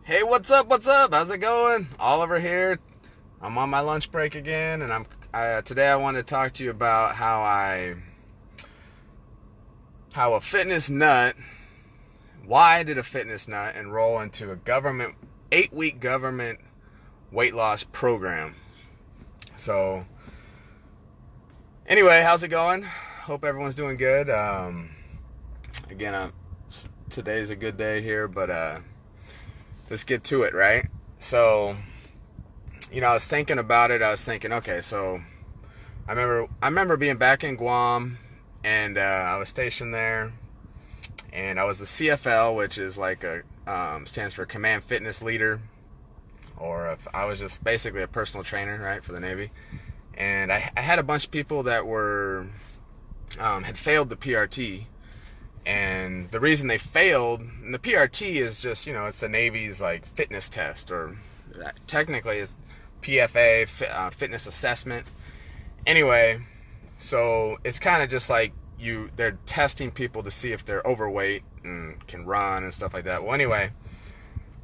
Hey, what's up? What's up? How's it going? Oliver here. I'm on my lunch break again, and today I want to talk to you about how a fitness nut. Why did a fitness nut enroll into a 8-week government weight loss program? So, anyway, how's it going? Hope everyone's doing good. Again, today's a good day here, but let's get to it, right? So, I was thinking about it. I was thinking, okay, so I remember being back in Guam, and I was stationed there, and I was the CFL, which is like stands for Command Fitness Leader, or if I was just basically a personal trainer, right, for the Navy. And I had a bunch of people that were had failed the PRT. And the reason they failed, and the PRT is just, it's the Navy's like fitness test, or technically it's PFA, fitness assessment. Anyway, so it's kind of just like they're testing people to see if they're overweight and can run and stuff like that. Well, anyway,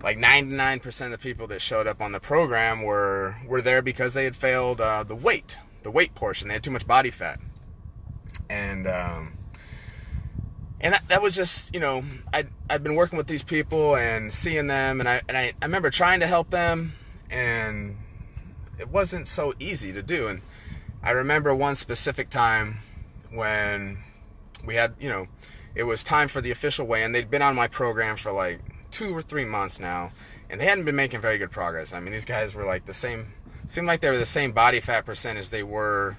like 99% of the people that showed up on the program were there because they had failed the weight portion. They had too much body fat. And that was just, I'd been working with these people and seeing them, and I remember trying to help them, and it wasn't so easy to do. And I remember one specific time when we had, it was time for the official weigh-in. They'd been on my program for like 2 or 3 months now, and they hadn't been making very good progress. I mean, these guys were like seemed like they were the same body fat percentage they were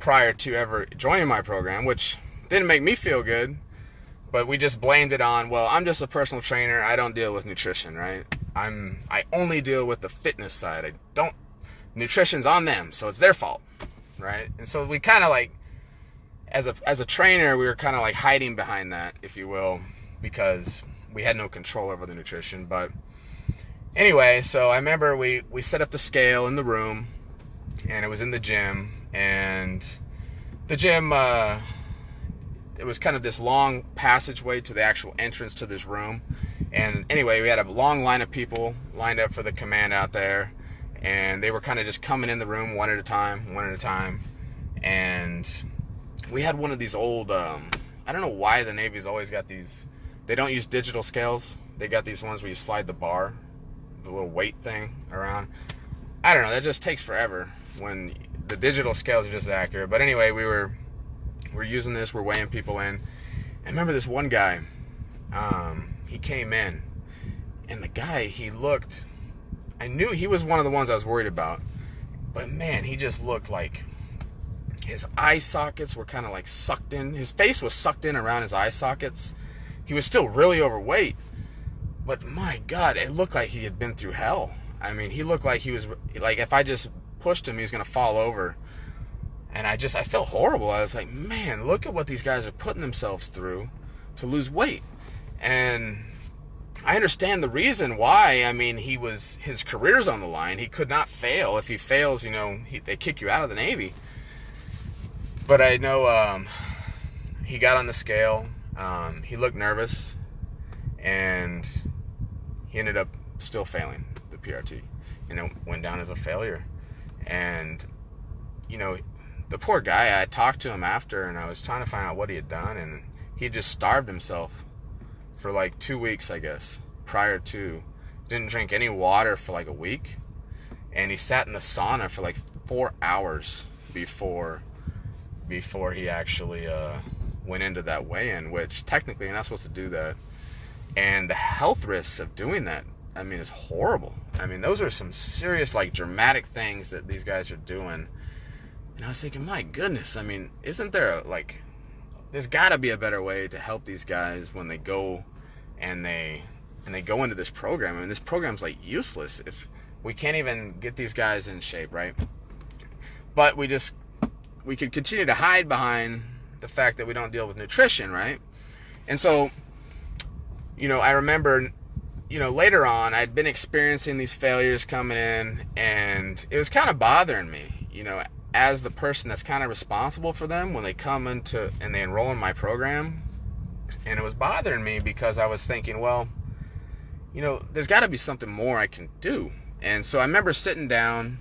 prior to ever joining my program, which didn't make me feel good, but we just blamed it on, well, I'm just a personal trainer. I don't deal with nutrition, right? I only deal with the fitness side. Nutrition's on them, so it's their fault, right? And so we kind of like, as a trainer, we were kind of like hiding behind that, if you will, because we had no control over the nutrition. But anyway, so I remember we set up the scale in the room, and it was in the gym, and the gym, it was kind of this long passageway to the actual entrance to this room. And anyway, we had a long line of people lined up for the command out there, and they were kind of just coming in the room one at a time. And we had one of these old, I don't know why the Navy's always got these, they don't use digital scales. They got these ones where you slide the bar, the little weight thing around. I don't know, that just takes forever when the digital scales are just accurate. But anyway, we're using this, we're weighing people in. And I remember this one guy, he came in, and the guy, I knew he was one of the ones I was worried about, but man, he just looked like his eye sockets were kind of like sucked in. His face was sucked in around his eye sockets. He was still really overweight, but my God, it looked like he had been through hell. I mean, he looked like he was, like if I just pushed him, he was going to fall over. And I felt horrible. I was like, man, look at what these guys are putting themselves through to lose weight. And I understand the reason why. I mean, his career's on the line. He could not fail. If he fails, they kick you out of the Navy. But I know he got on the scale. He looked nervous, and he ended up still failing the PRT. Went down as a failure. And, the poor guy, I talked to him after, and I was trying to find out what he had done, and he had just starved himself for like 2 weeks, I guess, prior to. Didn't drink any water for like a week, and he sat in the sauna for like 4 hours before he actually went into that weigh-in, which technically you're not supposed to do that. And the health risks of doing that, I mean, is horrible. I mean, those are some serious, like, dramatic things that these guys are doing. And I was thinking, my goodness, I mean, isn't there, there's got to be a better way to help these guys when they go and they go into this program. I mean, this program's, like, useless if we can't even get these guys in shape, right? But we could continue to hide behind the fact that we don't deal with nutrition, right? And so, I remember, later on, I'd been experiencing these failures coming in, and it was kind of bothering me, as the person that's kind of responsible for them when they come into and they enroll in my program. And it was bothering me because I was thinking, well, there's got to be something more I can do. And so I remember sitting down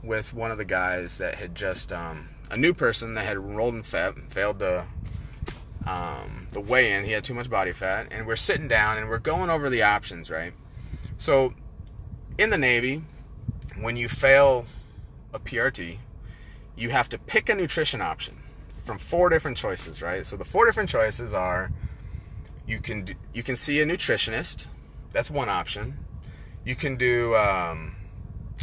with one of the guys that had just, a new person that had enrolled in failed the weigh-in. He had too much body fat. And we're sitting down and we're going over the options, right? So in the Navy, when you fail a PRT, you have to pick a nutrition option from 4 different choices, right? So the 4 different choices are, you can see a nutritionist. That's one option. You can do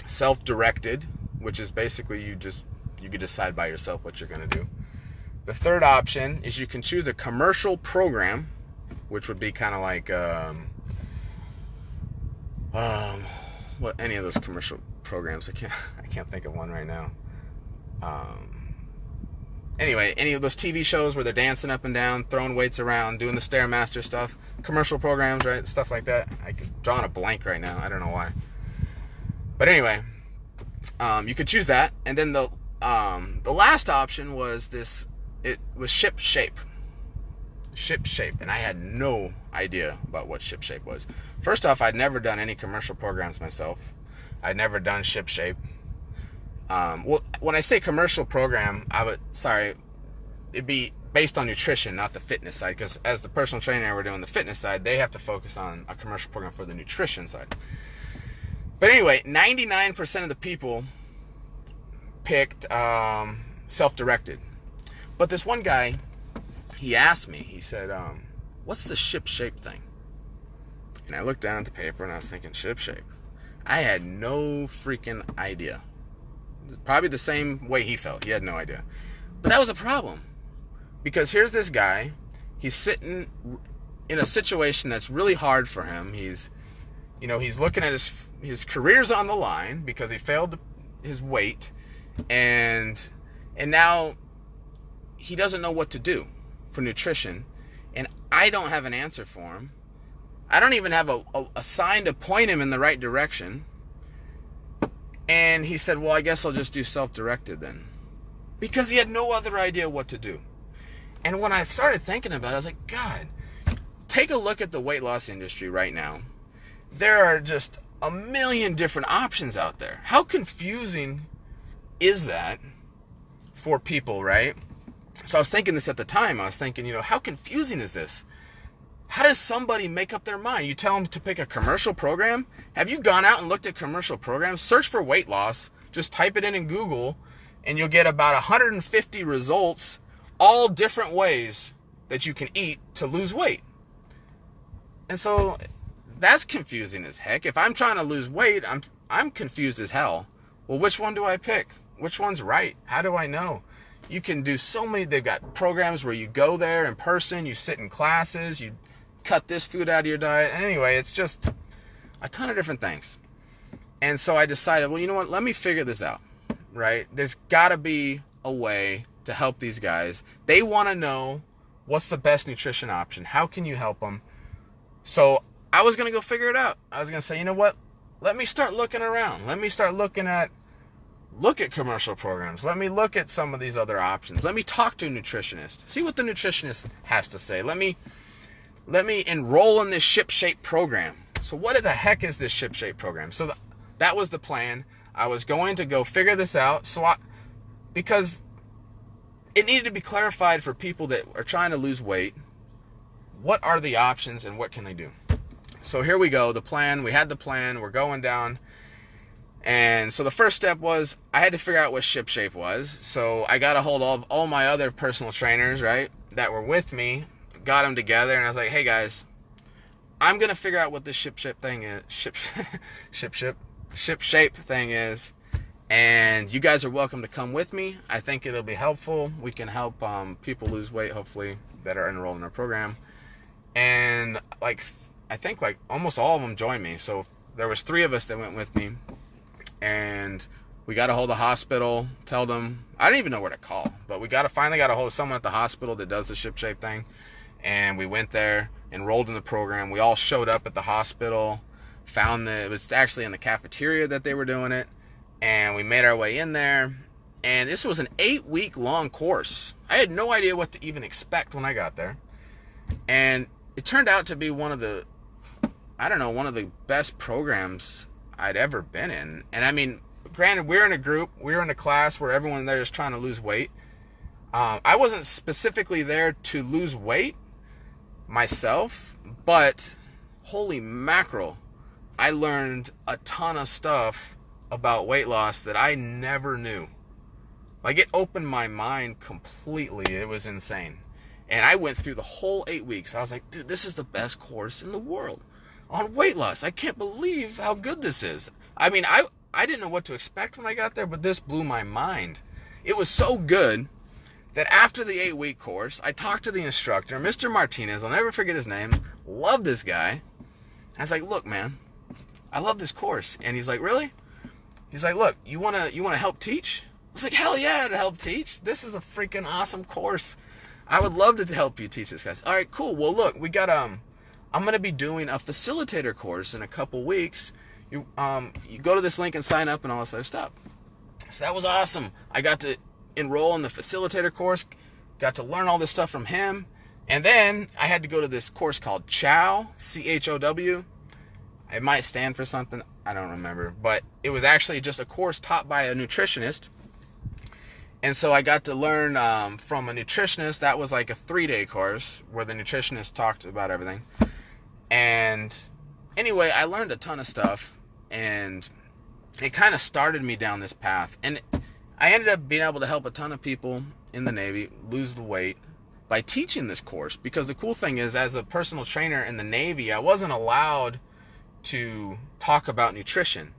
self-directed, which is basically you can decide by yourself what you're going to do. The third option is you can choose a commercial program, which would be kind of like what, any of those commercial programs. I can't think of one right now. Anyway, any of those TV shows where they're dancing up and down, throwing weights around, doing the Stairmaster stuff, commercial programs, right? Stuff like that. I could draw on a blank right now. I don't know why. But anyway, you could choose that. And then the last option was this. It was Ship Shape. Ship Shape. And I had no idea about what Ship Shape was. First off, I'd never done any commercial programs myself. I'd never done Ship Shape. Well, when I say commercial program, it'd be based on nutrition, not the fitness side, because as the personal trainer, we're doing the fitness side, they have to focus on a commercial program for the nutrition side. But anyway, 99% of the people picked self-directed. But this one guy, he asked me, he said, what's the Ship Shape thing? And I looked down at the paper and I was thinking, Ship Shape. I had no freaking idea. Probably the same way he felt. He had no idea. But that was a problem. Because here's this guy. He's sitting in a situation that's really hard for him. He's looking at his career's on the line because he failed his weight. And now he doesn't know what to do for nutrition. And I don't have an answer for him. I don't even have a sign to point him in the right direction. And he said, well, I guess I'll just do self-directed then. Because he had no other idea what to do. And when I started thinking about it, I was like, God, take a look at the weight loss industry right now. There are just a million different options out there. How confusing is that for people, right? So I was thinking this at the time. I was thinking, how confusing is this? How does somebody make up their mind? You tell them to pick a commercial program? Have you gone out and looked at commercial programs? Search for weight loss. Just type it in Google, and you'll get about 150 results, all different ways that you can eat to lose weight. And so that's confusing as heck. If I'm trying to lose weight, I'm confused as hell. Well, which one do I pick? Which one's right? How do I know? You can do so many. They've got programs where you go there in person, you sit in classes, you cut this food out of your diet. Anyway, it's just a ton of different things. And so I decided, well, you know what? Let me figure this out, right? There's got to be a way to help these guys. They want to know what's the best nutrition option. How can you help them? So I was going to go figure it out. I was going to say, you know what? Let me start looking around. Let me start look at commercial programs. Let me look at some of these other options. Let me talk to a nutritionist. See what the nutritionist has to say. Let me enroll in this Ship Shape program. So what the heck is this Ship Shape program? So that was the plan. I was going to go figure this out. Because it needed to be clarified for people that are trying to lose weight. What are the options and what can they do? So here we go. The plan. We had the plan. We're going down. And so the first step was I had to figure out what Ship Shape was. So I got a hold of all my other personal trainers, right, that were with me. Got them together, and I was like, hey guys, I'm gonna figure out what this Ship Shape thing is. Ship Shape thing is, and you guys are welcome to come with me. I think it'll be helpful. We can help people lose weight, hopefully, that are enrolled in our program. And I think almost all of them joined me. So there was 3 of us that went with me, and we got a hold of the hospital. Tell them, I didn't even know where to call, but we finally got a hold of someone at the hospital that does the Ship Shape thing. And we went there, enrolled in the program. We all showed up at the hospital, found that it was actually in the cafeteria that they were doing it. And we made our way in there. And this was an 8-week long course. I had no idea what to even expect when I got there. And it turned out to be one of the, I don't know, one of the best programs I'd ever been in. And I mean, granted, we're in a group, we're in a class where everyone there is trying to lose weight. I wasn't specifically there to lose weight myself, but holy mackerel, I learned a ton of stuff about weight loss that I never knew. Like, it opened my mind completely. It was insane. And I went through the whole 8 weeks. I was like, dude, this is the best course in the world on weight loss. I can't believe how good this is. I mean, I didn't know what to expect when I got there, but this blew my mind. It was so good that after the 8-week course, I talked to the instructor, Mr. Martinez. I'll never forget his name. Love this guy. I was like, look, man, I love this course. And he's like, really? He's like, look, you wanna help teach? I was like, hell yeah, to help teach. This is a freaking awesome course. I would love to help you teach this, guys. All right, cool. Well, look, we got I'm gonna be doing a facilitator course in a couple weeks. You go to this link and sign up and all this other stuff. So that was awesome. I got to enroll in the facilitator course, got to learn all this stuff from him, and then I had to go to this course called CHOW, CHOW. It might stand for something, I don't remember, but it was actually just a course taught by a nutritionist. And so I got to learn from a nutritionist. That was like a 3-day course where the nutritionist talked about everything. And anyway, I learned a ton of stuff, and it kind of started me down this path. And I ended up being able to help a ton of people in the Navy lose the weight by teaching this course. Because the cool thing is, as a personal trainer in the Navy, I wasn't allowed to talk about nutrition.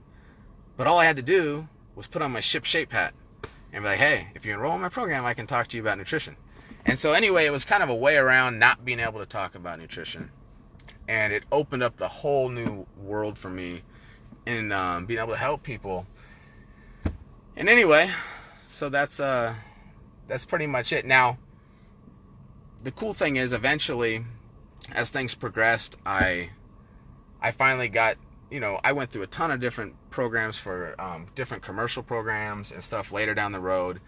But all I had to do was put on my ship shape hat and be like, hey, if you enroll in my program, I can talk to you about nutrition. And so anyway, it was kind of a way around not being able to talk about nutrition. And it opened up the whole new world for me in being able to help people. And anyway, so that's pretty much it. Now, the cool thing is, eventually, as things progressed, I finally got, I went through a ton of different programs for different commercial programs and stuff later down the road.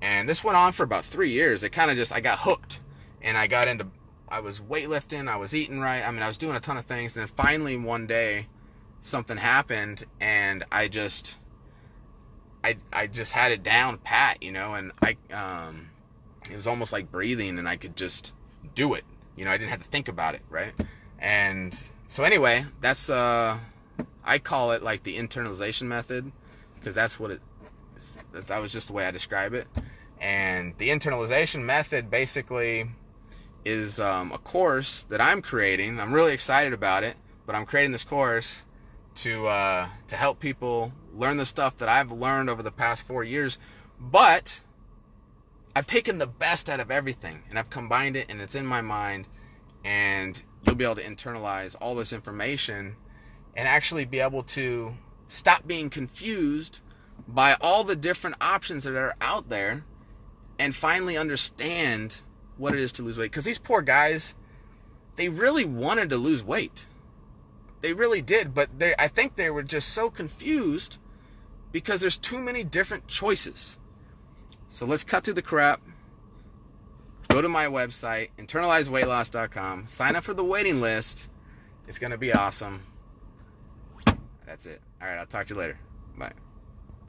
And this went on for about 3 years. It kind of just, I got hooked, and I was weightlifting, I was eating right. I mean, I was doing a ton of things. And then finally one day something happened, and I just had it down pat, and it was almost like breathing, and I could just do it. I didn't have to think about it, right? And so anyway, that's I call it like the internalization method, because that's what that was just the way I describe it. And the internalization method basically is a course that I'm creating. I'm really excited about it, but I'm creating this course to help people learn the stuff that I've learned over the past 4 years. But I've taken the best out of everything, and I've combined it, and it's in my mind, and you'll be able to internalize all this information and actually be able to stop being confused by all the different options that are out there, and finally understand what it is to lose weight. Because these poor guys, they really wanted to lose weight. They really did, but I think they were just so confused because there's too many different choices. So let's cut through the crap. Go to my website, internalizeweightloss.com. Sign up for the waiting list. It's going to be awesome. That's it. All right, I'll talk to you later. Bye.